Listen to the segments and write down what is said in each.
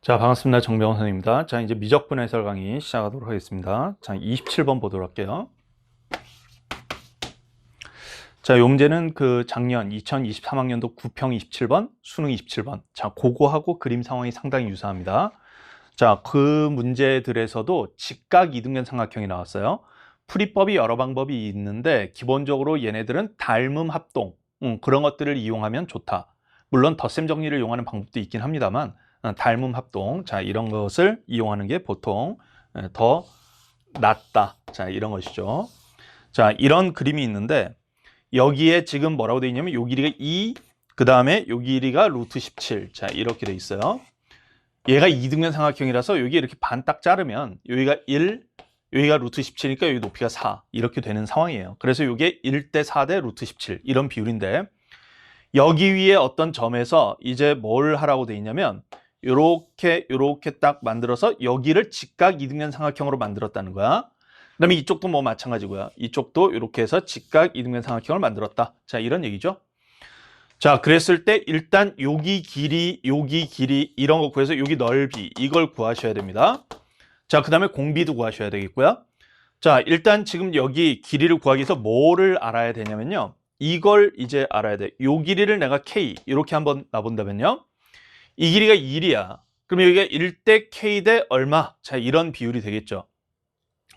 자, 반갑습니다. 정병원 선생님입니다. 자, 이제 미적분 해설 강의 시작하도록 하겠습니다. 자, 27번 보도록 할게요. 자, 요 문제는 그 작년 2023학년도 9평 27번, 수능 27번. 자, 그거하고 그림 상황이 상당히 유사합니다. 자, 그 문제들에서도 직각 이등변 삼각형이 나왔어요. 풀이법이 여러 방법이 있는데 기본적으로 얘네들은 닮음 합동, 그런 것들을 이용하면 좋다. 물론 덧셈 정리를 이용하는 방법도 있긴 합니다만 닮음 합동, 자, 이런 것을 이용하는 게 보통 더 낫다. 자, 이런 것이죠. 자, 이런 그림이 있는데 여기에 지금 뭐라고 되어 있냐면 요 길이가 2, 그 다음에 요 길이가 루트 17. 자, 이렇게 돼 있어요. 얘가 이등변 삼각형이라서 여기 이렇게 반 딱 자르면 여기가 1, 여기가 루트 17이니까 여기 높이가 4 이렇게 되는 상황이에요. 그래서 이게 1대 4대 루트 17 이런 비율인데 여기 위에 어떤 점에서 이제 뭘 하라고 돼 있냐면 요렇게 딱 만들어서 여기를 직각 이등변 삼각형으로 만들었다는 거야. 그다음에 이쪽도 뭐 마찬가지고요. 이쪽도 이렇게 해서 직각 이등변 삼각형을 만들었다. 자, 이런 얘기죠. 자, 그랬을 때 일단 여기 길이 이런 거 구해서 여기 넓이 이걸 구하셔야 됩니다. 자, 그 다음에 공비도 구하셔야 되겠고요. 자, 일단 지금 여기 길이를 구하기 위해서 뭐를 알아야 되냐면요. 이걸 이제 알아야 돼. 요 길이를 내가 K 이렇게 한번 놔본다면요. 이 길이가 1이야. 그러면 여기가 1대 K 대 얼마? 자, 이런 비율이 되겠죠.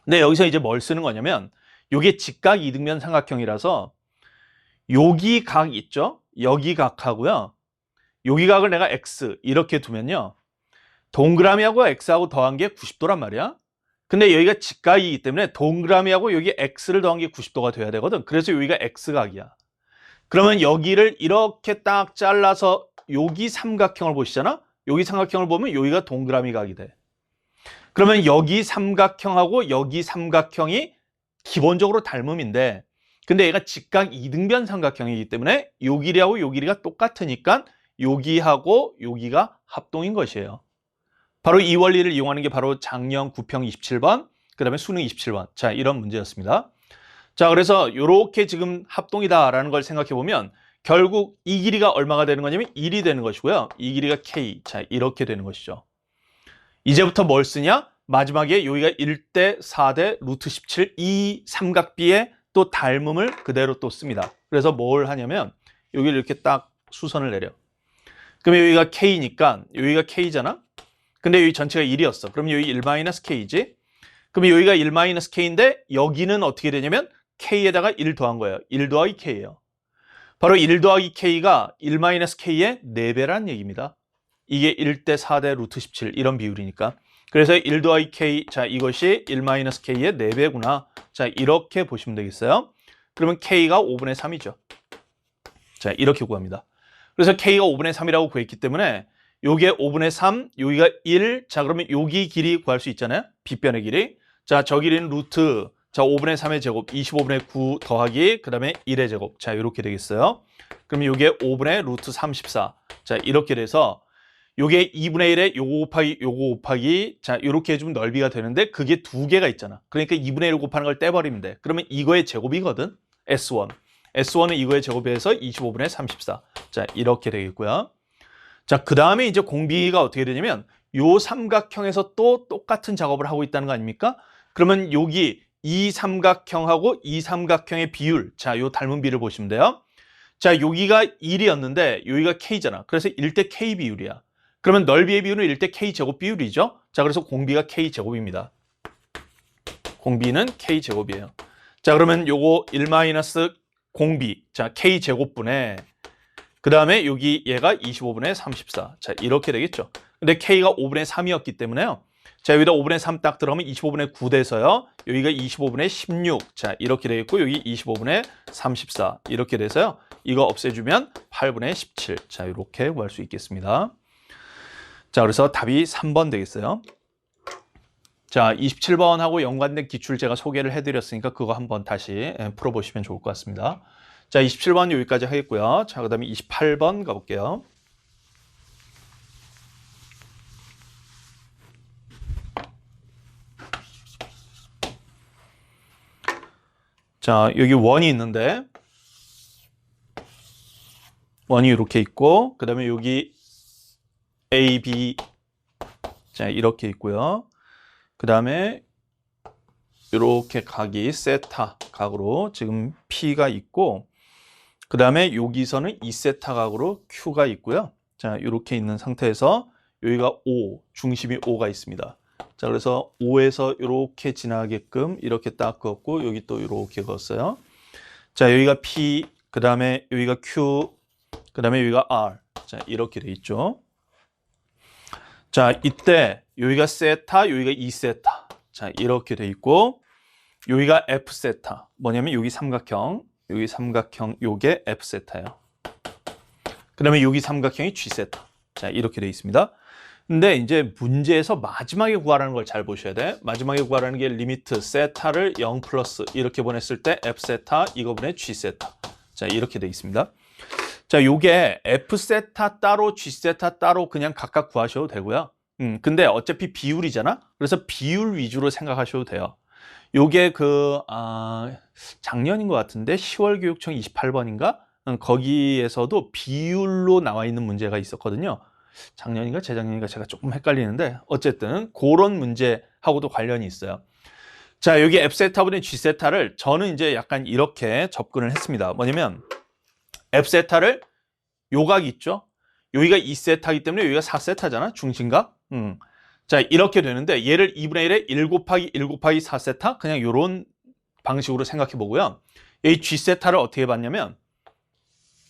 근데 여기서 이제 뭘 쓰는 거냐면 요게 직각 이등변 삼각형이라서 여기 각 있죠? 여기 각하고요. 여기 각을 내가 X 이렇게 두면요. 동그라미하고 X하고 더한 게 90도란 말이야. 근데 여기가 직각이기 때문에 동그라미하고 여기 X를 더한 게 90도가 돼야 되거든. 그래서 여기가 X각이야. 그러면 여기를 이렇게 딱 잘라서 여기 삼각형을 보시잖아? 여기 삼각형을 보면 여기가 동그라미 각이 돼. 그러면 여기 삼각형하고 여기 삼각형이 기본적으로 닮음인데 근데 얘가 직각 이등변 삼각형이기 때문에 요 길이하고 요 길이가 똑같으니까 여기하고 여기가 합동인 것이에요. 바로 이 원리를 이용하는 게 바로 작년 9평 27번, 그 다음에 수능 27번. 자, 이런 문제였습니다. 자, 그래서 이렇게 지금 합동이다라는 걸 생각해 보면 결국 이 길이가 얼마가 되는 거냐면 1이 되는 것이고요. 이 길이가 K. 자, 이렇게 되는 것이죠. 이제부터 뭘 쓰냐? 마지막에 여기가 1대 4대 루트 17 이 삼각비의 또 닮음을 그대로 또 씁니다. 그래서 뭘 하냐면 여기를 이렇게 딱 수선을 내려. 그러면 여기가 K니까 여기가 K잖아? 근데 여기 전체가 1이었어. 그럼 여기 1-K지? 그럼 여기가 1-K인데 여기는 어떻게 되냐면 K에다가 1 더한 거예요. 1 더하기 K예요. 바로 1 더하기 K가 1-K의 4배란 얘기입니다. 이게 1대 4대 루트 17 이런 비율이니까. 그래서 1 더하기 K, 자, 이것이 1-K의 4배구나. 자, 이렇게 보시면 되겠어요. 그러면 K가 5분의 3이죠. 자, 이렇게 구합니다. 그래서 K가 5분의 3이라고 구했기 때문에 요게 5분의 3, 여기가 1. 자, 그러면 여기 길이 구할 수 있잖아요. 빗변의 길이. 자, 저 길이는 루트. 자, 5분의 3의 제곱, 25분의 9 더하기, 그 다음에 1의 제곱. 자, 이렇게 되겠어요. 그러면 요게 5분의 루트 34. 자, 이렇게 돼서 요게 2분의 1에 요거 곱하기, 자, 이렇게 해주면 넓이가 되는데 그게 두 개가 있잖아. 그러니까 2분의 1 곱하는 걸 떼버리면 돼. 그러면 이거의 제곱이거든. S1. S1은 이거의 제곱에서 25분의 34. 자, 이렇게 되겠고요. 자, 그 다음에 이제 공비가 어떻게 되냐면 요 삼각형에서 또 똑같은 작업을 하고 있다는 거 아닙니까? 그러면 여기 이 삼각형하고 이 삼각형의 비율, 자, 요 닮은 비를 보시면 돼요. 자, 여기가 1이었는데 여기가 K잖아. 그래서 1대 K 비율이야. 그러면 넓이의 비율은 1대 K 제곱 비율이죠. 자, 그래서 공비가 K 제곱입니다. 공비는 K 제곱이에요. 자, 그러면 요거 1 마이너스 공비, 자, K 제곱분에 그 다음에 여기 얘가 25분의 34. 자, 이렇게 되겠죠. 근데 K가 5분의 3이었기 때문에요. 자, 여기다 5분의 3 딱 들어가면 25분의 9 돼서요. 여기가 25분의 16. 자, 이렇게 되겠고 여기 25분의 34. 이렇게 돼서요. 이거 없애주면 8분의 17. 자, 이렇게 구할 수 있겠습니다. 자, 그래서 답이 3번 되겠어요. 자, 27번하고 연관된 기출 제가 소개를 해드렸으니까 그거 한번 다시 풀어보시면 좋을 것 같습니다. 자, 27번 여기까지 하겠고요. 자, 그 다음에 28번 가볼게요. 자, 여기 원이 있는데 원이 이렇게 있고 그 다음에 여기 A, B 자, 이렇게 있고요. 그 다음에 이렇게 각이 세타 각으로 지금 P가 있고, 그 다음에 여기서는 2세타 각으로 Q가 있고요. 자, 이렇게 있는 상태에서 여기가 O, 중심이 O가 있습니다. 자, 그래서 O에서 이렇게 지나가게끔 이렇게 딱 그었고, 여기 또 이렇게 그었어요. 자, 여기가 P, 그 다음에 여기가 Q, 그 다음에 여기가 R. 자, 이렇게 돼 있죠. 자, 이때 여기가 세타, 여기가 2세타. 자, 이렇게 돼 있고, 여기가 F세타. 뭐냐면 여기 삼각형, 요게 F세타예요. 그 다음에 여기 삼각형이 G세타. 자, 이렇게 돼 있습니다. 근데 이제 문제에서 마지막에 구하라는 걸 잘 보셔야 돼. 마지막에 구하라는 게 리미트 세타를 0 플러스 이렇게 보냈을 때 F세타, 이거분의 G세타. 자, 이렇게 돼 있습니다. 자, 요게 F세타 따로 G세타 따로 그냥 각각 구하셔도 되고요. 근데 어차피 비율이잖아. 그래서 비율 위주로 생각하셔도 돼요. 요게 작년인 것 같은데 10월 교육청 28번인가? 거기에서도 비율로 나와 있는 문제가 있었거든요. 작년인가 재작년인가 제가 조금 헷갈리는데 어쨌든 그런 문제하고도 관련이 있어요. 자, 여기 F세타분의 G세타를 저는 이제 약간 이렇게 접근을 했습니다. 뭐냐면 F세타를 요각 있죠? 여기가 2세타이기 때문에 여기가 4세타잖아, 중심각. 자, 이렇게 되는데 얘를 2분의 1에 1 곱하기 1 곱하기 4세타 그냥 이런 방식으로 생각해 보고요. 이 G세타를 어떻게 봤냐면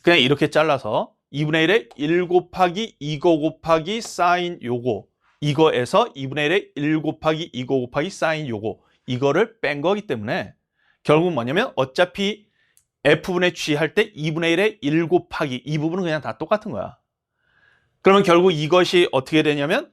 그냥 이렇게 잘라서 2분의 1에 1 곱하기 2거 곱하기 사인 요거, 이거에서 2분의 1에 1 곱하기 2거 곱하기 사인 요거, 이거를 뺀 거기 때문에 결국 뭐냐면 어차피 F분의 G 할 때 2분의 1에 1 곱하기 이 부분은 그냥 다 똑같은 거야. 그러면 결국 이것이 어떻게 되냐면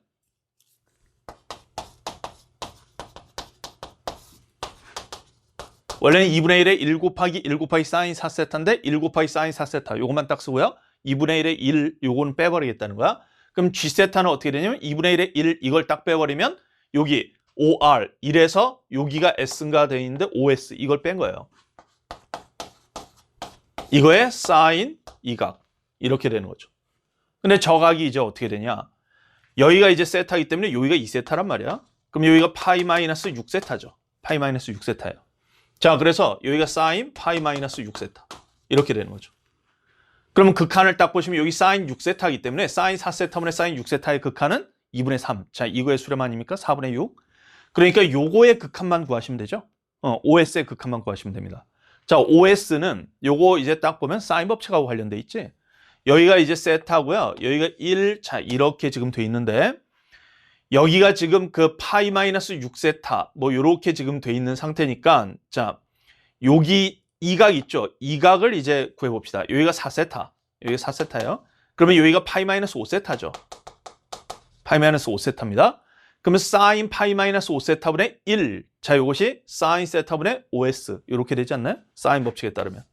원래는 2분의 1에 1 곱하기 1 곱하기 사인 4세타인데 1 곱하기 사인 4세타 요것만 딱 쓰고요. 2분의 1에 1 요거는 빼버리겠다는 거야. 그럼 G세타는 어떻게 되냐면 2분의 1에 1 이걸 딱 빼버리면 여기 OR 1에서 여기가 S인가 되어 있는데 OS 이걸 뺀 거예요. 이거의 사인 이각 이렇게 되는 거죠. 근데 저 각이 이제 어떻게 되냐? 여기가 이제 세타이기 때문에 여기가 2세타란 말이야. 그럼 여기가 파이 마이너스 6세타죠. 파이 마이너스 6세타예요. 자, 그래서 여기가 사인 파이 마이너스 6세타 이렇게 되는 거죠. 그러면 극한을 딱 보시면 여기 사인 6세타이기 때문에 사인 4세타분의 사인 6세타의 극한은 2분의 3. 자, 이거의 수렴 아닙니까? 4분의 6. 그러니까 요거의 극한만 구하시면 되죠. OS의 극한만 구하시면 됩니다. 자, OS는 요거 이제 딱 보면 사인 법칙하고 관련돼 있지. 여기가 이제 세타고요. 여기가 1, 자, 이렇게 지금 돼 있는데 여기가 지금 그 파이 마이너스 6세타 뭐 요렇게 지금 돼 있는 상태니까 자, 여기 이 각 있죠. 이 각을 이제 구해 봅시다. 여기가 4세타. 여기가 4세타예요. 그러면 여기가 파이 마이너스 5세타죠. 파이 마이너스 5세타입니다. 그러면 사인 파이 마이너스 5세타분의 1. 자, 이것이 사인 세타분의 OS. 이렇게 되지 않나요? 사인 법칙에 따르면.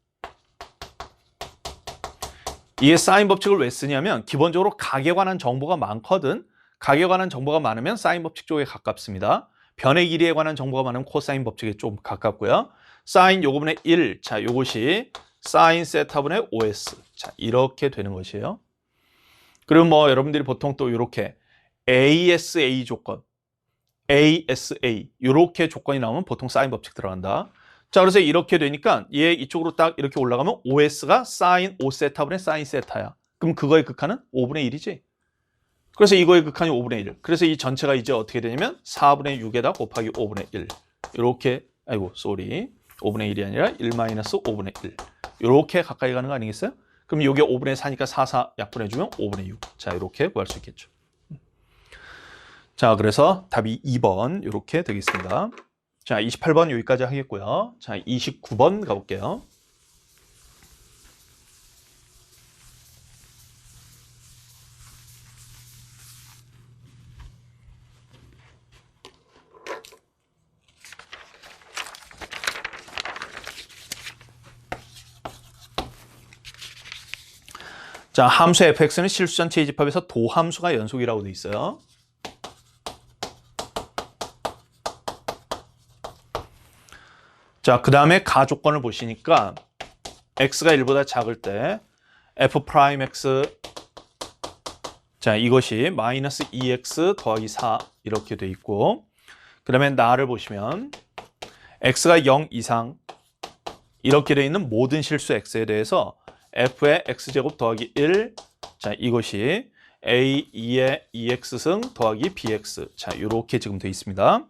이게 사인 법칙을 왜 쓰냐면 기본적으로 각에 관한 정보가 많거든. 각에 관한 정보가 많으면 사인 법칙 쪽에 가깝습니다. 변의 길이에 관한 정보가 많으면 코사인 법칙에 좀 가깝고요. 사인 요거분의 1. 자, 요것이 사인 세타분의 OS. 자, 이렇게 되는 것이에요. 그리고 뭐 여러분들이 보통 또 이렇게 ASA 조건, ASA 이렇게 조건이 나오면 보통 사인 법칙 들어간다. 자, 그래서 이렇게 되니까 얘 이쪽으로 딱 이렇게 올라가면 OS가 사인 5세타분의 사인 세타야. 그럼 그거의 극한은 5분의 1이지. 그래서 이거의 극한이 5분의 1. 그래서 이 전체가 이제 어떻게 되냐면 4분의 6에다 곱하기 5분의 1. 이렇게, 아이고, 쏘리. 5분의 1이 아니라 1 마이너스 5분의 1. 이렇게 가까이 가는 거 아니겠어요? 그럼 이게 5분의 4니까 4 약분해주면 5분의 6. 자, 이렇게 구할 수 있겠죠. 자, 그래서 답이 2번 이렇게 되겠습니다. 자, 28번 여기까지 하겠고요. 자, 29번 가볼게요. 자, 함수 fx는 실수 전체의 집합에서 도함수가 연속이라고 돼 있어요. 자, 그 다음에 가조건을 보시니까 x가 1보다 작을 때 f'x 자, 이것이 마이너스 2x 더하기 4 이렇게 돼 있고, 그 다음에 나를 보시면 x가 0 이상 이렇게 돼 있는 모든 실수 x에 대해서 f의 x제곱 더하기 1, 자 이것이 a 2의 2x승 더하기 bx, 자 이렇게 지금 돼 있습니다.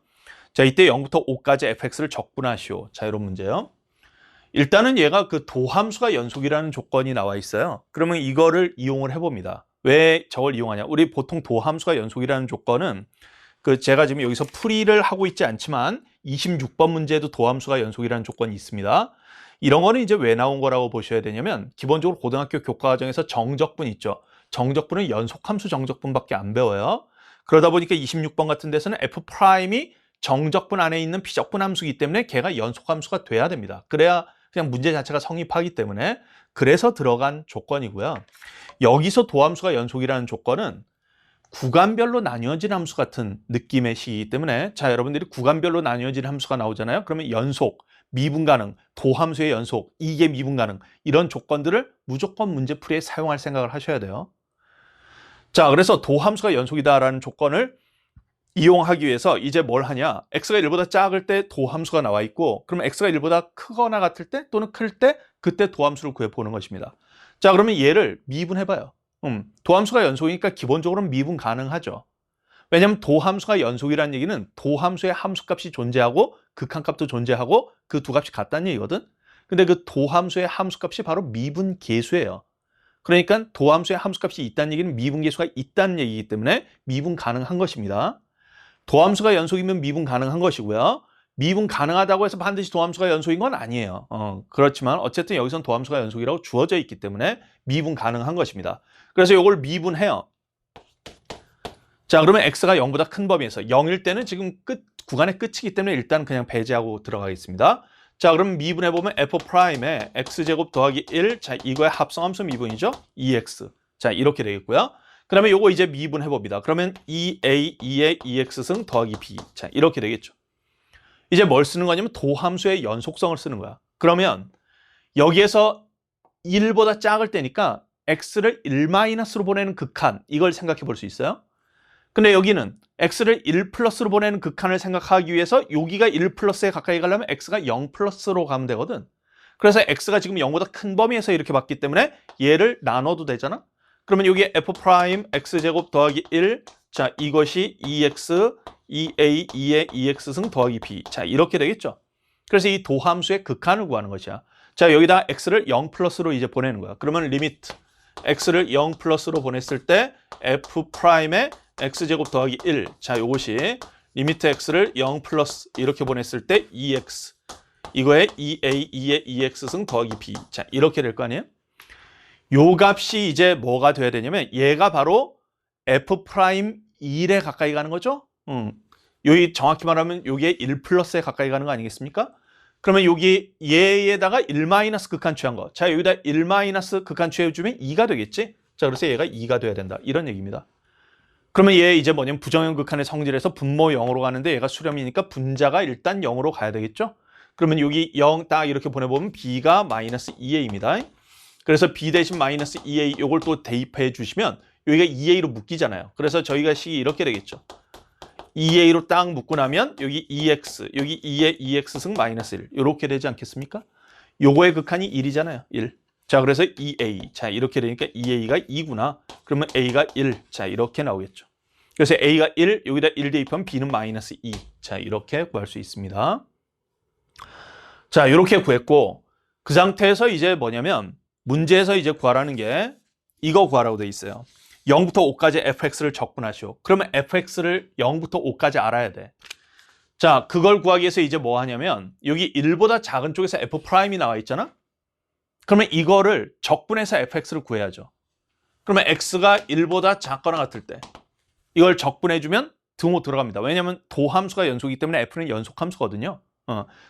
자 이때 0부터 5까지 fx를 적분하시오. 자 이런 문제요. 일단은 얘가 그 도함수가 연속이라는 조건이 나와 있어요. 그러면 이거를 이용을 해봅니다. 왜 저걸 이용하냐? 우리 보통 도함수가 연속이라는 조건은 그 제가 지금 여기서 풀이를 하고 있지 않지만 26번 문제에도 도함수가 연속이라는 조건이 있습니다. 이런 거는 이제 왜 나온 거라고 보셔야 되냐면 기본적으로 고등학교 교과과정에서 정적분 있죠. 정적분은 연속함수 정적분밖에 안 배워요. 그러다 보니까 26번 같은 데서는 f'이 정적분 안에 있는 비적분 함수이기 때문에 걔가 연속함수가 돼야 됩니다. 그래야 그냥 문제 자체가 성립하기 때문에 그래서 들어간 조건이고요. 여기서 도함수가 연속이라는 조건은 구간별로 나뉘어진 함수 같은 느낌의 식이기 때문에 자 여러분들이 구간별로 나뉘어진 함수가 나오잖아요. 그러면 연속, 미분 가능, 도함수의 연속, 이게 미분 가능 이런 조건들을 무조건 문제풀이에 사용할 생각을 하셔야 돼요. 자 그래서 도함수가 연속이다라는 조건을 이용하기 위해서 이제 뭘 하냐? x가 1보다 작을 때 도함수가 나와 있고 그러면 x가 1보다 크거나 같을 때 또는 클 때 그때 도함수를 구해보는 것입니다. 자 그러면 얘를 미분해봐요. 도함수가 연속이니까 기본적으로는 미분 가능하죠. 왜냐하면 도함수가 연속이라는 얘기는 도함수의 함수값이 존재하고 극한값도 존재하고 그 두 값이 같다는 얘기거든. 근데 그 도함수의 함수값이 바로 미분계수예요. 그러니까 도함수의 함수값이 있다는 얘기는 미분계수가 있다는 얘기이기 때문에 미분 가능한 것입니다. 도함수가 연속이면 미분 가능한 것이고요. 미분 가능하다고 해서 반드시 도함수가 연속인 건 아니에요. 그렇지만 어쨌든 여기선 도함수가 연속이라고 주어져 있기 때문에 미분 가능한 것입니다. 그래서 이걸 미분해요. 자 그러면 x가 0보다 큰 범위에서 0일 때는 지금 구간의 끝이기 때문에 일단 그냥 배제하고 들어가겠습니다. 자 그럼 미분해보면 f'의 x제곱 더하기 1, 자 이거의 합성함수 미분이죠. 2x. 자 이렇게 되겠고요. 그 다음에 요거 이제 미분해봅니다. 그러면 2a, 2의 2x승 더하기 b. 자 이렇게 되겠죠. 이제 뭘 쓰는 거냐면 도함수의 연속성을 쓰는 거야. 그러면 여기에서 1보다 작을 때니까 x를 1-로 보내는 극한 이걸 생각해 볼 수 있어요. 근데 여기는 x를 1+로 보내는 극한을 생각하기 위해서 여기가 1+에 가까이 가려면 x가 0+로 가면 되거든. 그래서 x가 지금 0보다 큰 범위에서 이렇게 봤기 때문에 얘를 나눠도 되잖아. 그러면 여기 f' x제곱 더하기 1, 자 이것이 2x, 2a, 2의 2x승 더하기 b. 자 이렇게 되겠죠. 그래서 이 도함수의 극한을 구하는 것이야. 자 여기다 x를 0+로 이제 보내는 거야. 그러면 리미트 x를 0+로 보냈을 때 f'의 x제곱 더하기 1. 자 요것이 리미트 x를 0+ 이렇게 보냈을 때 2x. 이거에 2a, 2의 2x승 더하기 b. 자 이렇게 될 거 아니에요? 요 값이 이제 뭐가 돼야 되냐면 얘가 바로 f'1에 가까이 가는 거죠. 여기 정확히 말하면 요게 1+에 가까이 가는 거 아니겠습니까? 그러면 여기 얘에다가 1- 극한 취한 거. 자 여기다 1- 극한 취해주면 2가 되겠지. 자 그래서 얘가 2가 돼야 된다. 이런 얘기입니다. 그러면 얘 이제 뭐냐면 부정형 극한의 성질에서 분모 0으로 가는데 얘가 수렴이니까 분자가 일단 0으로 가야 되겠죠. 그러면 여기 0 딱 이렇게 보내보면 b가 -2a입니다. 그래서 b 대신 -2a 요걸 또 대입해 주시면 여기가 2a로 묶이잖아요. 그래서 저희가 식이 이렇게 되겠죠. 2a로 딱 묶고 나면 여기 2x, 여기 2의 2x승 -1 이렇게 되지 않겠습니까? 요거의 극한이 1이잖아요. 1. 자 그래서 2a. 자 이렇게 되니까 2a가 2구나. 그러면 a가 1. 자 이렇게 나오겠죠. 그래서 a가 1, 여기다 1 대입하면 b는 -2. 자 이렇게 구할 수 있습니다. 자 이렇게 구했고 그 상태에서 이제 뭐냐면 문제에서 이제 구하라는 게 이거 구하라고 돼 있어요. 0부터 5까지 fx를 적분하시오. 그러면 fx를 0부터 5까지 알아야 돼. 자, 그걸 구하기 위해서 이제 뭐 하냐면 여기 1보다 작은 쪽에서 f'이 나와 있잖아? 그러면 이거를 적분해서 fx를 구해야죠. 그러면 x가 1보다 작거나 같을 때 이걸 적분해주면 등호 들어갑니다. 왜냐하면 도함수가 연속이기 때문에 f는 연속함수거든요.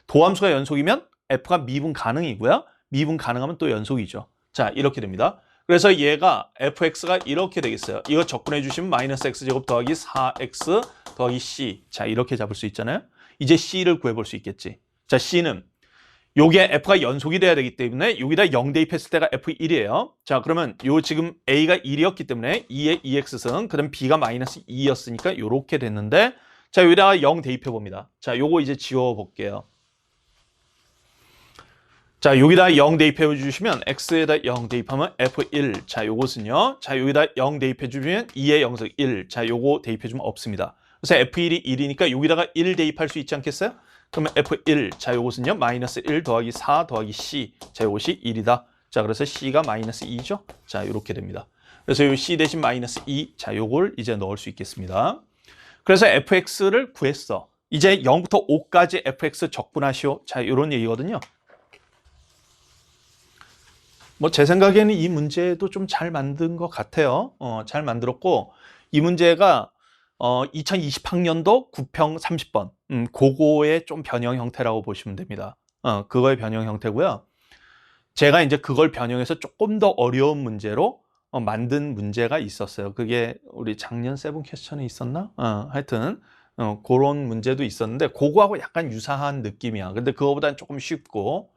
도함수가 연속이면 f가 미분 가능이고요. 미분 가능하면 또 연속이죠. 자 이렇게 됩니다. 그래서 얘가 fx가 이렇게 되겠어요. 이거 적분해 주시면 -x제곱 더하기 4x 더하기 c. 자 이렇게 잡을 수 있잖아요. 이제 c를 구해볼 수 있겠지. 자 c는 요게 f가 연속이 돼야 되기 때문에 여기다 0 대입했을 때가 f1이에요. 자, 그러면 요 지금 a가 1이었기 때문에 2의 2x승, 그다음 b가 마이너스 2였으니까 요렇게 됐는데, 자, 여기다가 0 대입해 봅니다. 자, 요거 이제 지워 볼게요. 자, 여기다 0 대입해 주시면 x에다 0 대입하면 f1. 자, 요것은요. 자, 여기다 0 대입해 주면 2의 0승 1. 자, 요거 대입해 주면 없습니다. 그래서 f1이 1이니까 여기다가 1 대입할 수 있지 않겠어요? 그러면 f1. 자, 요것은요. 마이너스 1 더하기 4 더하기 c. 자, 요것이 1이다. 자, 그래서 c가 마이너스 2죠. 자, 이렇게 됩니다. 그래서 요 c 대신 마이너스 2. 자, 요걸 이제 넣을 수 있겠습니다. 그래서 fx를 구했어. 이제 0부터 5까지 fx 적분하시오. 자, 요런 얘기거든요. 뭐 제 생각에는 이 문제도 좀 잘 만든 것 같아요. 잘 만들었고, 이 문제가 2020학년도 9평 30번 그거의 좀 변형 형태라고 보시면 됩니다. 그거의 변형 형태고요. 제가 이제 그걸 변형해서 조금 더 어려운 문제로 만든 문제가 있었어요. 그게 우리 작년 세븐 퀘스천에 있었나? 하여튼 그런 문제도 있었는데 그거하고 약간 유사한 느낌이야. 근데 그거보다는 조금 쉽고,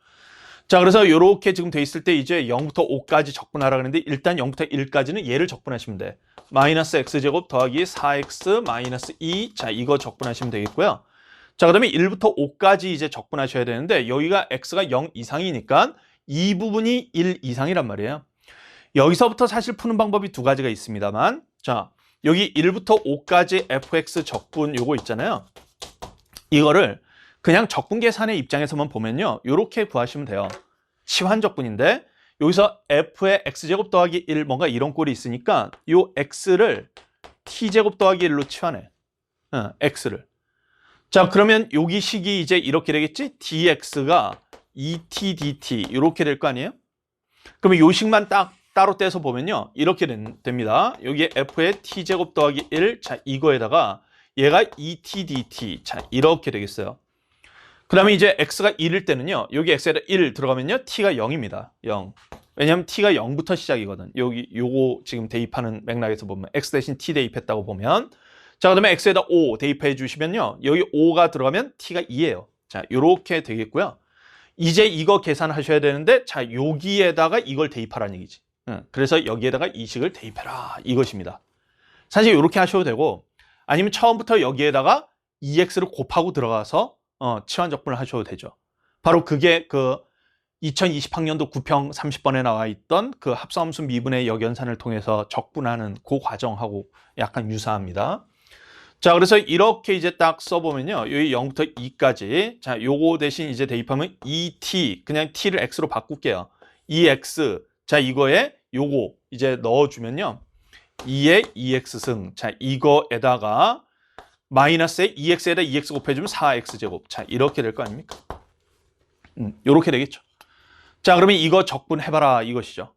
자, 그래서 이렇게 지금 돼 있을 때 이제 0부터 5까지 적분하라 그랬는데, 일단 0부터 1까지는 얘를 적분하시면 돼. 마이너스 x제곱 더하기 4x 마이너스 2. 자, 이거 적분하시면 되겠고요. 자, 그 다음에 1부터 5까지 이제 적분하셔야 되는데, 여기가 x가 0 이상이니까 이 부분이 1 이상이란 말이에요. 여기서부터 사실 푸는 방법이 두 가지가 있습니다만, 자, 여기 1부터 5까지 fx 적분 요거 있잖아요. 이거를 그냥 적분 계산의 입장에서만 보면요, 이렇게 구하시면 돼요. 치환적분인데 여기서 f의 x제곱 더하기 1 뭔가 이런 꼴이 있으니까 이 x를 t제곱 더하기 1로 치환해. x를. 자, 그러면 여기 식이 이제 이렇게 되겠지? dx가 2t dt 이렇게 될 거 아니에요? 그러면 이 식만 딱 따로 떼서 보면요, 이렇게 됩니다. 여기 f의 t제곱 더하기 1, 자, 이거에다가 얘가 2t dt, 자, 이렇게 되겠어요. 그 다음에 이제 x가 1일 때는요, 여기 x에다 1 들어가면요, t가 0입니다. 0. 왜냐하면 t가 0부터 시작이거든. 여기 요거 지금 대입하는 맥락에서 보면 x 대신 t 대입했다고 보면, 자, 그다음에 x에다 5 대입해 주시면요, 여기 5가 들어가면 t가 2예요. 자, 요렇게 되겠고요. 이제 이거 계산하셔야 되는데, 자, 여기에다가 이걸 대입하라는 얘기지. 그래서 여기에다가 이 식을 대입해라, 이것입니다. 사실 이렇게 하셔도 되고, 아니면 처음부터 여기에다가 2x를 곱하고 들어가서 치환 적분을 하셔도 되죠. 바로 그게 그 2020학년도 9평 30번에 나와 있던 그 합성함수 미분의 역연산을 통해서 적분하는 그 과정하고 약간 유사합니다. 자, 그래서 이렇게 이제 딱 써보면요, 여기 0부터 2까지, 자, 요거 대신 이제 대입하면 2t, 그냥 t를 x로 바꿀게요. 2x, 자, 이거에 요거 이제 넣어주면요, 2의 2x승, 자, 이거에다가 마이너스에 2x에다 2x 곱해주면 4x제곱. 자, 이렇게 될 거 아닙니까? 이렇게 되겠죠. 자, 그러면 이거 적분해봐라, 이것이죠.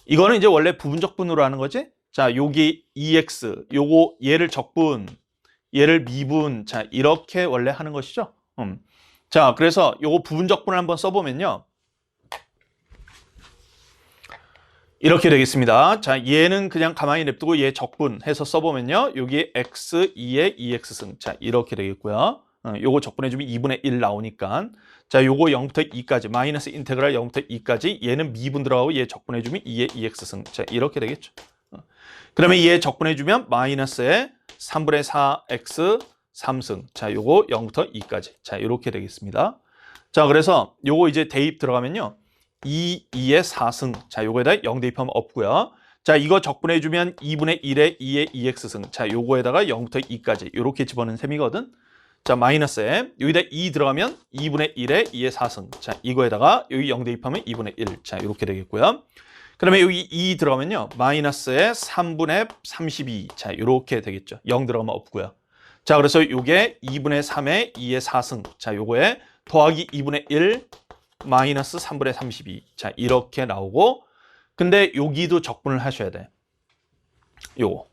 이거는 이제 원래 부분적분으로 하는 거지. 자, 여기 2x, 요거 얘를 적분, 얘를 미분. 자, 이렇게 원래 하는 것이죠. 자, 그래서 요거 부분적분을 한번 써보면요, 이렇게 되겠습니다. 자, 얘는 그냥 가만히 냅두고 얘 적분해서 써보면요, 여기 x 2의 2x승. 자, 이렇게 되겠고요. 요거 적분해주면 2분의 1 나오니까. 자, 요거 0부터 2까지, 마이너스 인테그랄 0부터 2까지, 얘는 미분 들어가고 얘 적분해주면 2의 2x승. 자, 이렇게 되겠죠. 그러면 얘 적분해주면 마이너스에 3분의 4x 3승. 자, 요거 0부터 2까지. 자, 이렇게 되겠습니다. 자, 그래서 요거 이제 대입 들어가면요, 2의 4승. 자, 요거에다 0 대입하면 없고요. 자, 이거 적분해주면 2분의 1에 2의 2x승. 자, 요거에다가 0부터 2까지 이렇게 집어넣는 셈이거든. 자, 마이너스에 여기다 2 들어가면 2분의 1에 2의 4승. 자, 이거에다가 여기 0 대입하면 2분의 1. 자, 이렇게 되겠고요. 그러면 여기 2 들어가면요, 마이너스에 3분의 32. 자, 이렇게 되겠죠. 0 들어가면 없고요. 자, 그래서 요게 2분의 3에 2의 4승. 자, 요거에 더하기 2분의 1 마이너스 3분의 32. 자, 이렇게 나오고, 근데 여기도 적분을 하셔야 돼. 요거.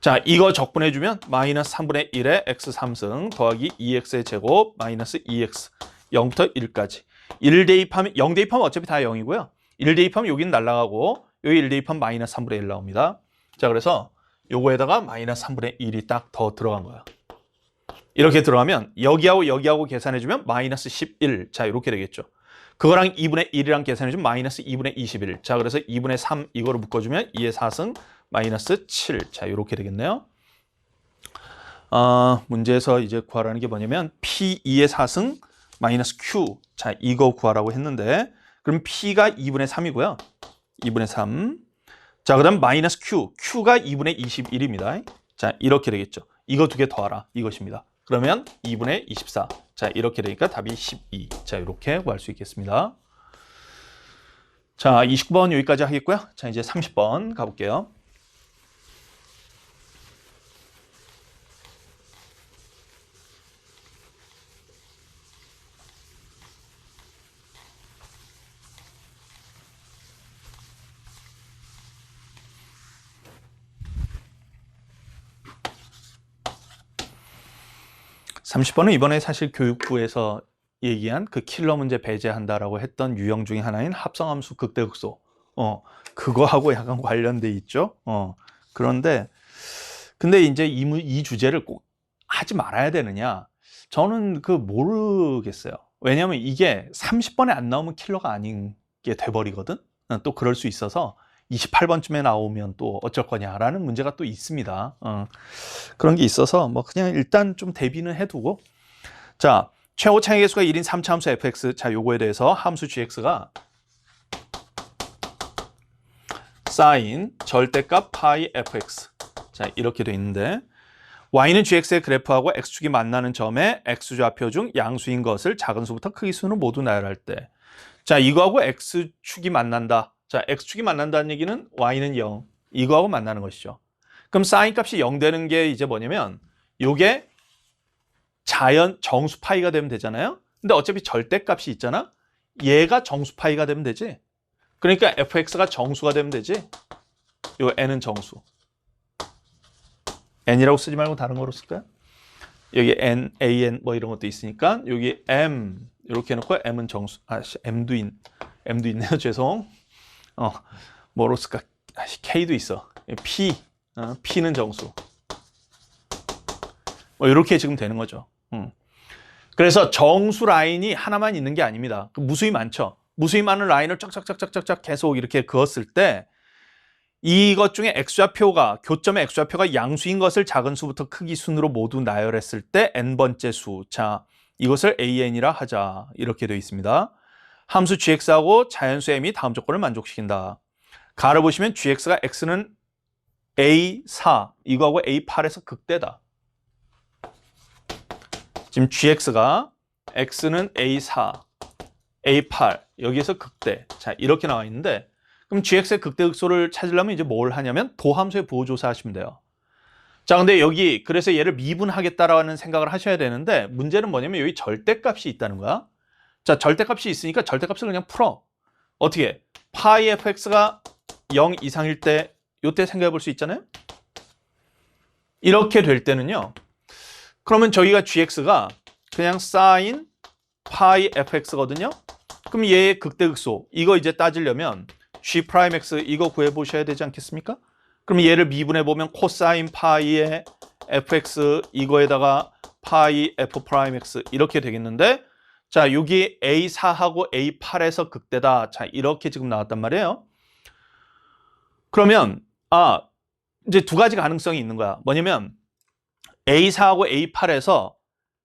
자, 이거 적분해주면 마이너스 3분의 1에 x 3승 더하기 2x의 제곱 마이너스 2x 0부터 1까지. 1 대입하면, 0 대입하면 어차피 다 0이고요. 1 대입하면 여기는 날라가고, 여기 1 대입하면 마이너스 3분의 1 나옵니다. 자, 그래서 요거에다가 마이너스 3분의 1이 딱 더 들어간 거야. 이렇게 들어가면 여기하고 여기하고 계산해주면 마이너스 11. 자, 이렇게 되겠죠. 그거랑 2분의 1이랑 계산해주면 마이너스 2분의 21. 자, 그래서 2분의 3 이거로 묶어주면 2의 4승 마이너스 7. 자, 이렇게 되겠네요. 문제에서 이제 구하라는 게 뭐냐면 P2의 4승 마이너스 Q. 자, 이거 구하라고 했는데 그럼 P가 2분의 3이고요. 2분의 3. 자, 그 다음 마이너스 Q. Q가 2분의 21입니다. 자, 이렇게 되겠죠. 이거 두 개 더하라. 이것입니다. 그러면 2분의 24. 자, 이렇게 되니까 답이 12. 자, 이렇게 구할 수 있겠습니다. 자, 29번 여기까지 하겠고요. 자, 이제 30번 가볼게요. (30번은) 이번에 사실 교육부에서 얘기한 그 킬러 문제 배제한다라고 했던 유형 중에 하나인 합성함수 극대극소. 그거하고 약간 관련돼 있죠. 그런데 근데 이제 이 주제를 꼭 하지 말아야 되느냐? 저는 모르겠어요. 왜냐하면 이게 30번에 안 나오면 킬러가 아닌 게 돼버리거든. 또 그럴 수 있어서 28번쯤에 나오면 또 어쩔 거냐라는 문제가 또 있습니다. 그런 게 있어서 뭐 그냥 일단 좀 대비는 해두고, 자, 최고 차이 계수가 1인 3차 함수 fx. 자, 요거에 대해서 함수 gx가 사인 절대값 파이 fx. 자, 이렇게 돼 있는데 y는 gx의 그래프하고 x축이 만나는 점에 x좌표 중 양수인 것을 작은 수부터 크기 수로 모두 나열할 때, 자, 이거하고 x축이 만난다. 자, x축이 만난다는 얘기는 y는 0. 이거하고 만나는 것이죠. 그럼 사인 값이 0 되는 게 이제 뭐냐면 요게 자연 정수 파이가 되면 되잖아요. 근데 어차피 절대값이 있잖아. 얘가 정수 파이가 되면 되지. 그러니까 fx가 정수가 되면 되지. 요 n은 정수. n이라고 쓰지 말고 다른 거로 쓸까요? 여기 n, an 뭐 이런 것도 있으니까 여기 m 이렇게 해놓고 m은 정수. m도 있네요. 죄송. 뭐로 쓸까? k도 있어. p는 정수. 뭐 이렇게 지금 되는 거죠. 그래서 정수 라인이 하나만 있는 게 아닙니다. 무수히 많죠. 무수히 많은 라인을 쫙쫙쫙쫙쫙 계속 이렇게 그었을 때 이것 중에 x좌표가, 교점의 x좌표가 양수인 것을 작은 수부터 크기 순으로 모두 나열했을 때 n번째 수. 자, 이것을 an이라 하자. 이렇게 되어 있습니다. 함수 gx하고 자연수 m이 다음 조건을 만족시킨다. 가로 보시면 gx가 x는 a4, 이거하고 a8에서 극대다. 지금 gx가 x는 a4, a8, 여기에서 극대. 자, 이렇게 나와 있는데 그럼 gx의 극대극소를 찾으려면 이제 뭘 하냐면 도함수의 부호조사 하시면 돼요. 자, 근데 여기 그래서 얘를 미분하겠다라는 생각을 하셔야 되는데 문제는 뭐냐면 여기 절대값이 있다는 거야. 자, 절대값이 있으니까 절대값을 그냥 풀어. 어떻게? 파이 fx가 0 이상일 때 요때 생각해 볼 수 있잖아요. 이렇게 될 때는요. 그러면 저희가 gx가 그냥 사인 파이 fx거든요. 그럼 얘의 극대극소 이거 이제 따지려면 g'x 이거 구해보셔야 되지 않겠습니까? 그럼 얘를 미분해 보면 코사인 파이의 fx 이거에다가 파이 f'x 이렇게 되겠는데, 자, 여기 a4하고 a8에서 극대다. 자, 이렇게 지금 나왔단 말이에요. 그러면 이제 두 가지 가능성이 있는 거야. 뭐냐면 a4하고 a8에서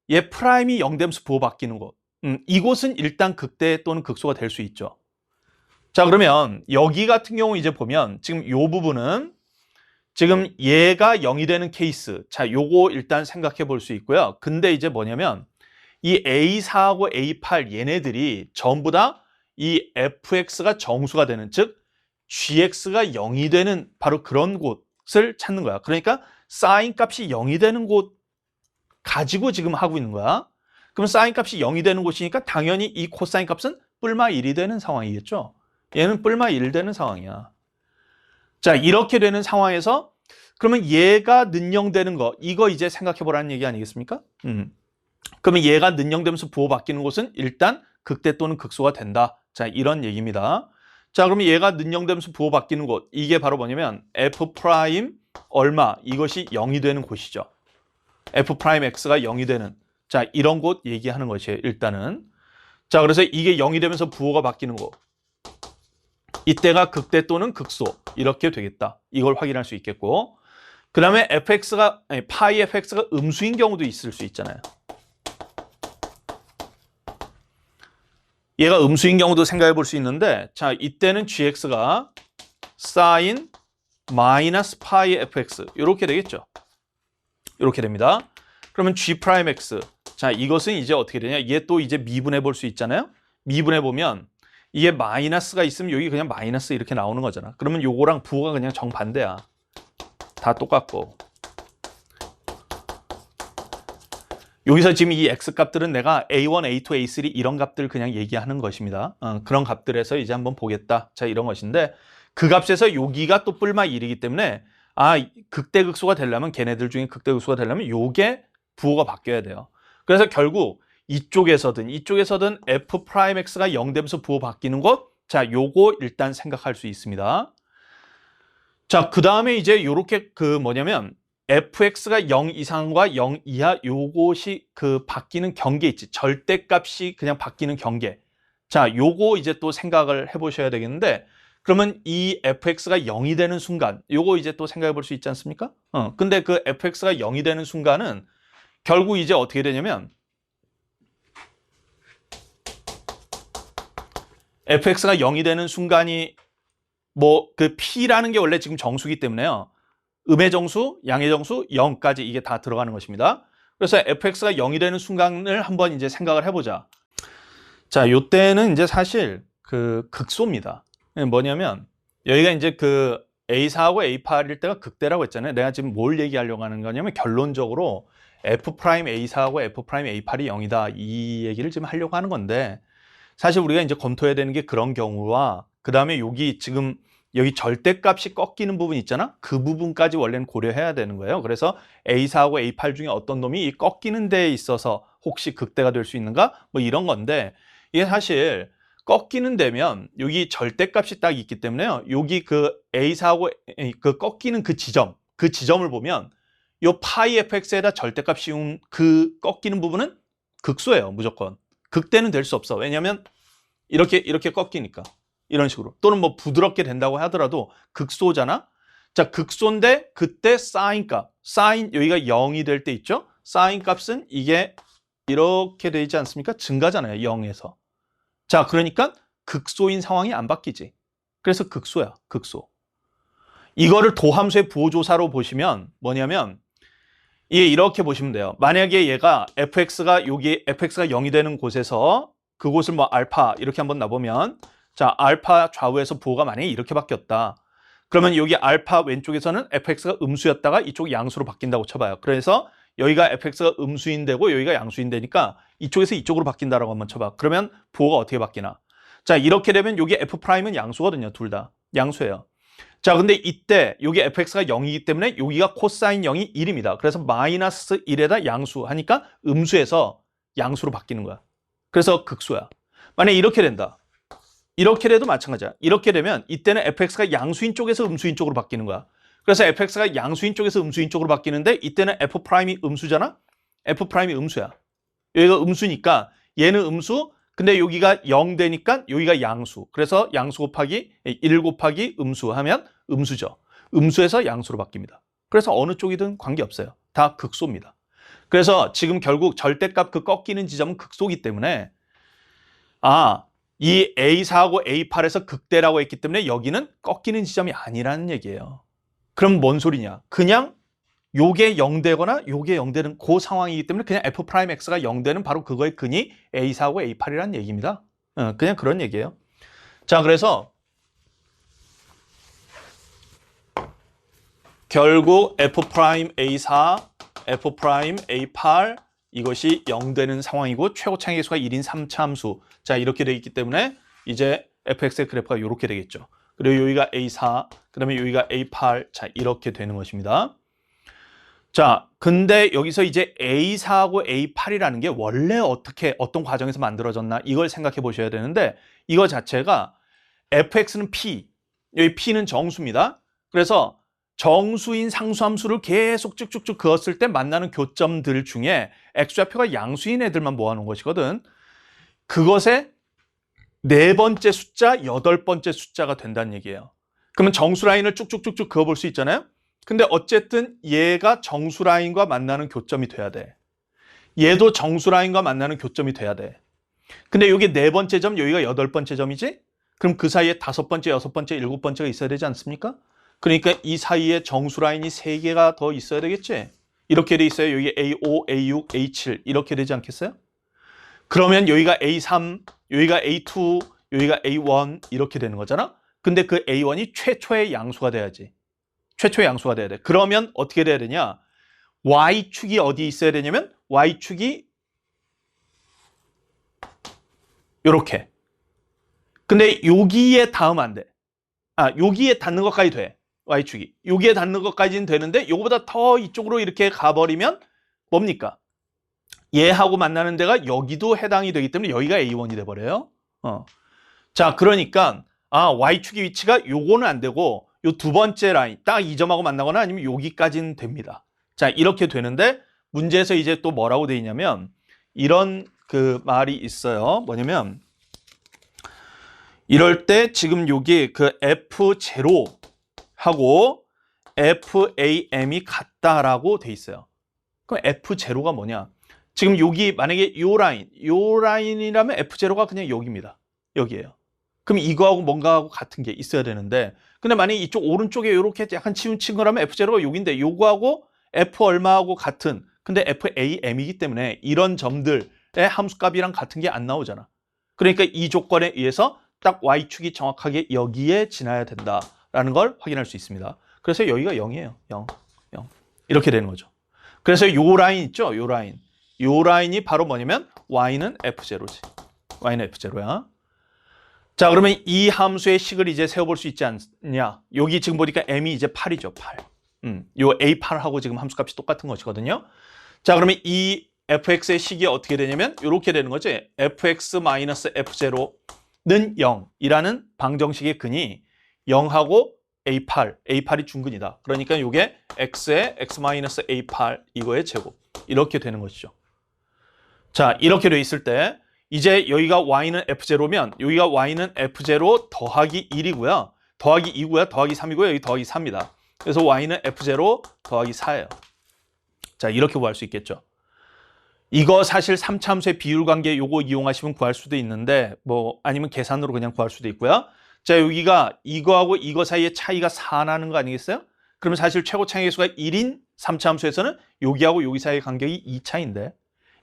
얘 프라임이 0됨수 부호 바뀌는 곳. 이곳은 일단 극대 또는 극소가 될 수 있죠. 자, 그러면 여기 같은 경우 이제 보면 지금 요 부분은 지금 얘가 0이 되는 케이스. 자, 요거 일단 생각해 볼 수 있고요. 근데 이제 뭐냐면 이 A4하고 A8 얘네들이 전부 다 이 fx가 정수가 되는, 즉 gx가 0이 되는 바로 그런 곳을 찾는 거야. 그러니까 사인 값이 0이 되는 곳 가지고 지금 하고 있는 거야. 그럼 사인 값이 0이 되는 곳이니까 당연히 이 코사인 값은 뿔마 1이 되는 상황이겠죠. 얘는 뿔마 1 되는 상황이야. 자, 이렇게 되는 상황에서 그러면 얘가 는영되는 거, 이거 이제 생각해 보라는 얘기 아니겠습니까? 그러면 얘가 는영되면서 부호 바뀌는 곳은 일단 극대 또는 극소가 된다. 자, 이런 얘기입니다. 자, 그러면 얘가 는영되면서 부호 바뀌는 곳, 이게 바로 뭐냐면 f 프라임 얼마, 이것이 0이 되는 곳이죠. f'x가 0이 되는, 자, 이런 곳 얘기하는 것이에요, 일단은. 자, 그래서 이게 0이 되면서 부호가 바뀌는 거. 이때가 극대 또는 극소. 이렇게 되겠다. 이걸 확인할 수 있겠고. 그 다음에 파이 fx가 음수인 경우도 있을 수 있잖아요. 얘가 음수인 경우도 생각해 볼 수 있는데, 자, 이때는 gx가 sin 마이너스 파이 fx. 이렇게 되겠죠. 이렇게 됩니다. 그러면 g'x. 자, 이것은 이제 어떻게 되냐? 얘 또 이제 미분해 볼 수 있잖아요. 미분해 보면 이게 마이너스가 있으면 여기 그냥 마이너스 이렇게 나오는 거잖아. 그러면 요거랑 부호가 그냥 정반대야. 다 똑같고. 여기서 지금 이 x 값들은 내가 a1, a2, a3 이런 값들 그냥 얘기하는 것입니다. 그런 값들에서 이제 한번 보겠다. 자, 이런 것인데 그 값에서 여기가 또 뿔마 1이기 때문에 극대극소가 되려면 걔네들 중에 극대극소가 되려면 요게 부호가 바뀌어야 돼요. 그래서 결국 이쪽에서든 f'x가 0 되면서 부호 바뀌는 것, 자, 요거 일단 생각할 수 있습니다. 자, 그 다음에 이제 요렇게 fx가 0 이상과 0 이하 요것이 바뀌는 경계 있지. 절대값이 그냥 바뀌는 경계. 자, 요거 이제 또 생각을 해보셔야 되겠는데, 그러면 이 fx가 0이 되는 순간, 요거 이제 또 생각해 볼 수 있지 않습니까? 근데 그 fx가 0이 되는 순간은 결국 이제 어떻게 되냐면, fx가 0이 되는 순간이 p라는 게 원래 지금 정수기 때문에요. 음의 정수, 양의 정수, 0까지 이게 다 들어가는 것입니다. 그래서 fx가 0이 되는 순간을 한번 이제 생각을 해보자. 자, 요때는 이제 사실 극소입니다. 뭐냐면 여기가 이제 A4하고 A8일 때가 극대라고 했잖아요. 내가 지금 뭘 얘기하려고 하는 거냐면 결론적으로 F'A4하고 F'A8이 0이다. 이 얘기를 지금 하려고 하는 건데 사실 우리가 이제 검토해야 되는 게 그런 경우와 그 다음에 여기 절대값이 꺾이는 부분 있잖아? 그 부분까지 원래는 고려해야 되는 거예요. 그래서 A4하고 A8 중에 어떤 놈이 이 꺾이는 데에 있어서 혹시 극대가 될 수 있는가? 뭐 이런 건데 이게 사실 꺾이는 데면 여기 절대값이 딱 있기 때문에요. 여기 A4하고 꺾이는 그 지점을 보면 요 파이 fx에다 절대값 씌운 꺾이는 부분은 극소예요. 무조건. 극대는 될 수 없어. 왜냐면 이렇게 꺾이니까. 이런 식으로. 또는 부드럽게 된다고 하더라도 극소잖아. 자, 극소인데 그때 사인 값. 여기가 0이 될 때 있죠? 사인 값은 이게 이렇게 되지 않습니까? 증가잖아요. 0에서. 자, 그러니까 극소인 상황이 안 바뀌지. 그래서 극소야. 극소. 이거를 도함수의 부호조사로 보시면 뭐냐면 이게 이렇게 보시면 돼요. 만약에 얘가 fx가 0이 되는 곳에서 그곳을 알파 이렇게 한번 놔보면 자, 알파 좌우에서 부호가 만약에 이렇게 바뀌었다. 그러면 여기 알파 왼쪽에서는 fx가 음수였다가 이쪽 양수로 바뀐다고 쳐봐요. 그래서 여기가 fx가 음수인되고 여기가 양수인되니까 이쪽에서 이쪽으로 바뀐다라고 한번 쳐봐. 그러면 부호가 어떻게 바뀌나? 자, 이렇게 되면 여기 f'은 양수거든요. 둘 다. 양수예요. 자, 근데 이때 여기 fx가 0이기 때문에 여기가 코사인 0이 1입니다. 그래서 마이너스 1에다 양수 하니까 음수에서 양수로 바뀌는 거야. 그래서 극소야. 만약에 이렇게 된다. 이렇게 돼도 마찬가지야. 이렇게 되면 이때는 fx가 양수인 쪽에서 음수인 쪽으로 바뀌는 거야. 그래서 fx가 양수인 쪽에서 음수인 쪽으로 바뀌는데 이때는 f'이 음수잖아? f'이 음수야. 여기가 음수니까 얘는 음수, 근데 여기가 0 되니까 여기가 양수. 그래서 양수 곱하기 1 곱하기 음수 하면 음수죠. 음수에서 양수로 바뀝니다. 그래서 어느 쪽이든 관계없어요. 다 극소입니다. 그래서 지금 결국 절대값 꺾이는 지점은 극소이기 때문에 이 A4하고 A8에서 극대라고 했기 때문에 여기는 꺾이는 지점이 아니라는 얘기예요. 그럼 뭔 소리냐? 그냥 요게 0되거나 요게 0되는 그 상황이기 때문에 그냥 F'X가 0되는 바로 그거의 근이 A4하고 A8이라는 얘기입니다. 그냥 그런 얘기예요. 자, 그래서 결국 F'A4, F'A8 이것이 0되는 상황이고 최고 차이계수가 1인 3차 함수. 자, 이렇게 되어 있기 때문에 이제 fx의 그래프가 이렇게 되겠죠. 그리고 여기가 A4, 그 다음에 여기가 A8. 자, 이렇게 되는 것입니다. 자, 근데 여기서 이제 A4하고 A8이라는 게 원래 어떤 과정에서 만들어졌나 이걸 생각해 보셔야 되는데 이거 자체가 fx는 p, 여기 p는 정수입니다. 그래서 정수인 상수함수를 계속 쭉쭉쭉 그었을 때 만나는 교점들 중에 x좌표가 양수인 애들만 모아놓은 것이거든. 그것의 네 번째 숫자, 여덟 번째 숫자가 된다는 얘기예요. 그러면 정수 라인을 쭉쭉쭉쭉 그어볼 수 있잖아요. 근데 어쨌든 얘가 정수 라인과 만나는 교점이 돼야 돼. 얘도 정수 라인과 만나는 교점이 돼야 돼. 근데 여기 네 번째 점, 여기가 여덟 번째 점이지? 그럼 그 사이에 다섯 번째, 여섯 번째, 일곱 번째가 있어야 되지 않습니까? 그러니까 이 사이에 정수 라인이 세 개가 더 있어야 되겠지? 이렇게 돼 있어요. 여기 A5, A6, A7 이렇게 되지 않겠어요? 그러면 여기가 A3, 여기가 A2, 여기가 A1 이렇게 되는 거잖아? 근데 그 A1이 최초의 양수가 돼야지. 최초의 양수가 돼야 돼. 그러면 어떻게 돼야 되냐? Y축이 어디 있어야 되냐면 Y축이 요렇게. 근데 여기에 닿으면 안 돼. 여기에 닿는 것까지 돼. Y축이. 여기에 닿는 것까지는 되는데 요거보다 더 이쪽으로 이렇게 가버리면 뭡니까? 얘하고 만나는 데가 여기도 해당이 되기 때문에 여기가 A1이 돼버려요. 자, 그러니까 Y축의 위치가 요거는 안 되고 요 두 번째 라인 딱 이 점하고 만나거나 아니면 여기까지는 됩니다. 자, 이렇게 되는데 문제에서 이제 또 뭐라고 돼 있냐면 이런 그 말이 있어요. 뭐냐면 이럴 때 지금 여기 그 F0하고 FAM이 같다라고 돼 있어요. 그럼 F0가 뭐냐? 지금 여기 만약에 요 라인이라면 F0가 그냥 여기입니다. 여기예요. 그럼 이거하고 뭔가하고 같은 게 있어야 되는데 근데 만약에 이쪽 오른쪽에 이렇게 약간 치우친 거라면 F0가 여기인데 요거하고 F 얼마하고 같은 근데 FAM이기 때문에 이런 점들의 함수값이랑 같은 게 안 나오잖아. 그러니까 이 조건에 의해서 딱 Y축이 정확하게 여기에 지나야 된다라는 걸 확인할 수 있습니다. 그래서 여기가 0이에요. 0. 이렇게 되는 거죠. 그래서 요 라인 있죠? 요 라인이 바로 뭐냐면 Y는 F0지. Y는 F0야. 자, 그러면 이 함수의 식을 이제 세워볼 수 있지 않냐? 여기 지금 보니까 M이 이제 8이죠, 8. 요 A8하고 지금 함수값이 똑같은 것이거든요. 자, 그러면 이 fx의 식이 어떻게 되냐면 이렇게 되는 거지. fx-f0는 0이라는 방정식의 근이 0하고 A8이 중근이다. 그러니까 이게 x의 x-a8 이거의 제곱 이렇게 되는 것이죠. 자, 이렇게 돼 있을 때 이제 여기가 y는 f0면 여기가 y는 f0 더하기 1이고요. 더하기 2고요. 더하기 3이고요. 여기 더하기 4입니다. 그래서 y는 f0 더하기 4예요. 자, 이렇게 구할 수 있겠죠. 이거 사실 3차 함수의 비율 관계 요거 이용하시면 구할 수도 있는데 뭐 아니면 계산으로 그냥 구할 수도 있고요. 자, 여기가 이거하고 이거 사이에 차이가 4 나는 거 아니겠어요? 그러면 사실 최고 차이 계수가 1인 3차 함수에서는 여기하고 여기 사이의 간격이 2차인데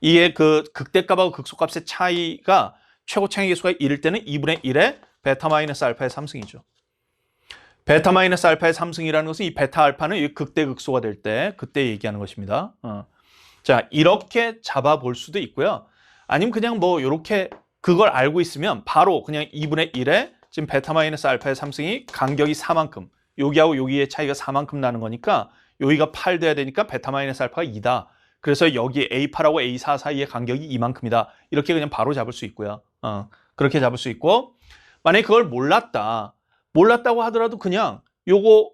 이게 그 극대값하고 극소값의 차이가 최고 차이 계수가 1일 때는 2분의 1의 베타 마이너스 알파의 3승이죠. 베타 마이너스 알파의 3승이라는 것은 이 베타 알파는 극대 극소가 될 때 그때 얘기하는 것입니다. 자, 이렇게 잡아볼 수도 있고요. 아니면 그냥 뭐 이렇게 그걸 알고 있으면 바로 그냥 2분의 1에 지금 베타 마이너스 알파의 3승이 간격이 4만큼 여기하고 여기의 차이가 4만큼 나는 거니까 여기가 8 돼야 되니까 베타 마이너스 알파가 2다. 그래서 여기 A8하고 A4 사이의 간격이 이만큼이다. 이렇게 그냥 바로 잡을 수 있고요. 그렇게 잡을 수 있고 만약에 그걸 몰랐다고 하더라도 그냥 요거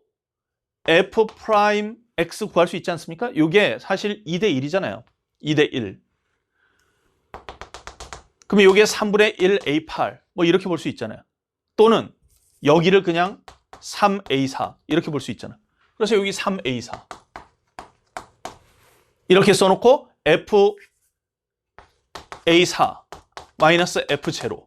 F 프라임 X 구할 수 있지 않습니까? 요게 사실 2대 1이잖아요. 2대 1. 그러면 요게 3분의 1 A8 뭐 이렇게 볼 수 있잖아요. 또는 여기를 그냥 3A4 이렇게 볼 수 있잖아요. 그래서 여기 3A4 이렇게 써놓고 FA4 마이너스 F0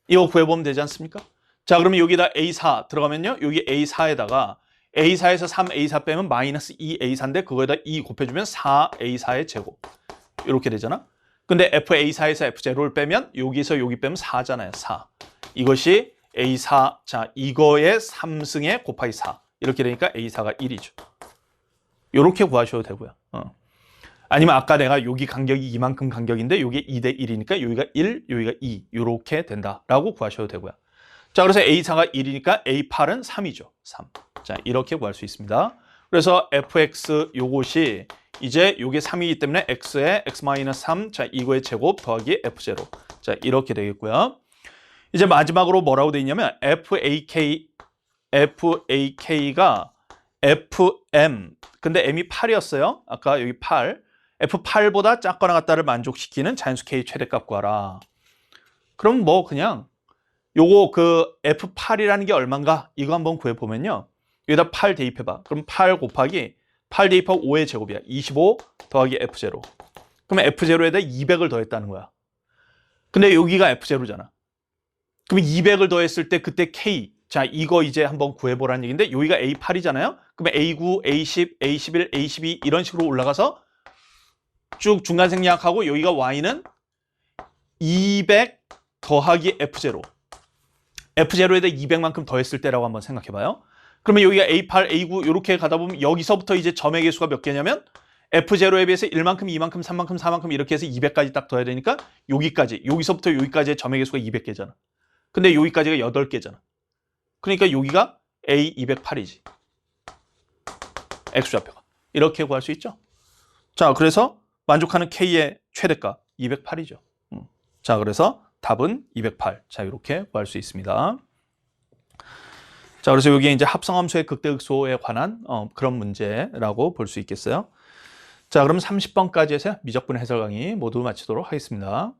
이거 구해보면 되지 않습니까? 자, 그러면 여기다 A4 들어가면요. 여기 A4에다가 A4에서 3A4 빼면 마이너스 2A4인데 그거에다 2 곱해주면 4A4의 제곱 이렇게 되잖아. 근데 FA4에서 F0를 빼면 여기서 여기 빼면 4잖아요. 4. 이것이 A4, 자 이거의 3승에 곱하기 4 이렇게 되니까 A4가 1이죠. 이렇게 구하셔도 되고요. 아니면 아까 내가 여기 간격이 이만큼 간격인데 여기 2대 1이니까 여기가 1, 여기가 2 이렇게 된다라고 구하셔도 되고요. 자, 그래서 A4가 1이니까 A8은 3이죠. 3. 자, 이렇게 구할 수 있습니다. 그래서 fx 요것이 이제 요게 3이기 때문에 x의 x-3, 자 이거의 제곱 더하기 f0. 자, 이렇게 되겠고요. 이제 마지막으로 뭐라고 돼 있냐면 FAK가 FM. 근데 m이 8이었어요. 아까 여기 8. F8보다 작거나 같다를 만족시키는 자연수 K 최대값 구하라. 그럼 뭐 그냥 요거 그 F8이라는 게 얼마인가? 이거 한번 구해보면요. 여기다 8 대입해봐. 그럼 8 곱하기 8 대입하고 5의 제곱이야. 25 더하기 F0. 그러면 F0에다 200을 더했다는 거야. 근데 여기가 F0잖아. 그럼 200을 더했을 때 그때 K. 자, 이거 이제 한번 구해보라는 얘기인데 여기가 A8이잖아요. 그러면 A9, A10, A11, A12 이런 식으로 올라가서 쭉 중간 생략하고 여기가 Y는 200 더하기 F0. F0에다 200만큼 더했을 때라고 한번 생각해봐요. 그러면 여기가 A8, A9 이렇게 가다 보면 여기서부터 이제 점의 개수가 몇 개냐면 F0에 비해서 1만큼, 2만큼, 3만큼, 4만큼 이렇게 해서 200까지 딱 더해야 되니까 여기까지, 여기서부터 여기까지의 점의 개수가 200개잖아. 근데 여기까지가 8개잖아. 그러니까 여기가 A208이지. X좌표가. 이렇게 구할 수 있죠. 자, 그래서 만족하는 K의 최대값 208이죠. 자, 그래서 답은 208. 자, 이렇게 구할 수 있습니다. 자, 그래서 여기 이제 합성함수의 극대극소에 관한 그런 문제라고 볼 수 있겠어요. 자, 그럼 30번까지 해서 미적분 해설 강의 모두 마치도록 하겠습니다.